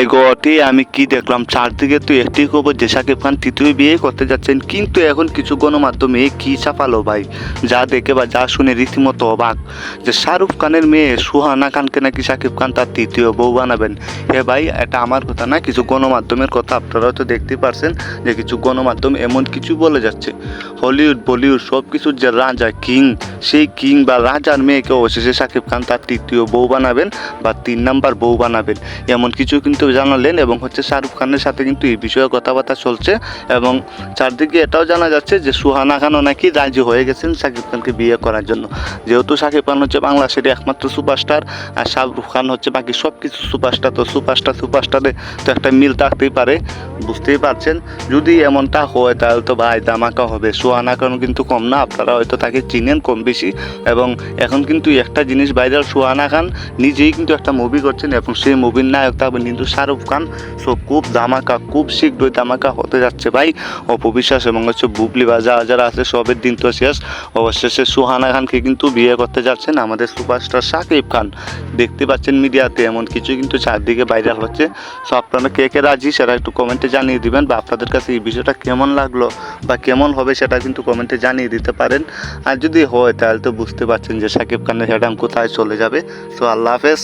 মাই god, আমি কি দেখলাম চারদিকে তো একটি খবর যে শাকিব খান তৃতীয় বিয়ে করতে যাচ্ছেন, কিন্তু এখন কিছু গণমাধ্যমে কি ছাপালো ভাই, যা দেখে বা যা শুনে রীতিমতো অবাক যে শাহরুখ খানের মেয়ে সুহানা খানকে নাকি শাকিব খান তার তৃতীয় বউ বানাবেন। হে ভাই, এটা আমার কথা না, কিছু গণমাধ্যমের কথা। আপনারা তো দেখতে পারছেন যে কিছু গণমাধ্যম এমন কিছু বলে যাচ্ছে। হলিউড বলিউড সব কিছুর যে রাজা কিং, সেই কিং বা রাজার মেয়েকে অবশেষে শাকিব খান তার তৃতীয় বউ বানাবেন বা 3 নাম্বার বউ বানাবেন, এমন কিছু কিন্তু জানালেন। এবং শাহরুখ খানের সাথে কিন্তু এই বিষয়ে কথাবার্তা চলছে এবং চারদিকে এটাও জানা যাচ্ছে যে সুহানা খানও নাকি রাজি হয়ে গেছেন শাকিব খানকে বিয়ে করার জন্য। যেহেতু শাকিব খান হচ্ছে বাংলাদেশের একমাত্র সুপারস্টার আর শাহরুখ খান হচ্ছে বাকি সব কিছু সুপারস্টার, তো সুপারস্টারে তো একটা মিল থাকতেই পারে, বুঝতেই পারছেন। যদি এমনটা হয় তাহলে তো ভাই ধামাকা হবে। সুহানা খান কিন্তু কম না, আপনারা হয়তো তাকে চিনেন কম বেশি। এবং এখন কিন্তু একটা জিনিস ভাইরাল, সুহানা খান নিজেই কিন্তু একটা মুভি করছেন এবং সেই মুভির নায়ক থাকবেন কিন্তু শাহরুখ খান। সো খুব ধামাকা, খুব শীঘ্রই ধামাকা হতে যাচ্ছে ভাই। অপবিশ্বাস এবং বুবলি বা যারা আছে সবের দিন তো শেষ। অবশেষে সুহানা খানকে কিন্তু বিয়ে করতে যাচ্ছেন আমাদের সুপারস্টার শাকিব খান। দেখতে পাচ্ছেন মিডিয়াতে এমন কিছু কিন্তু চারদিকে ভাইরাল হচ্ছে। সো আপনারা কে কে রাজি সেটা একটু কমেন্টে জানিয়ে দিবেন, বা আপনাদের কাছে এই বিষয়টা কেমন লাগলো বা কেমন হবে সেটা কিন্তু কমেন্টে জানিয়ে দিতে পারেন। আর যদি হয় তাহলে তো বুঝতে পারছেন যে শাকিব খানের হেডাম কোথায় চলে যাবে। সো আল্লাহ হাফেজ।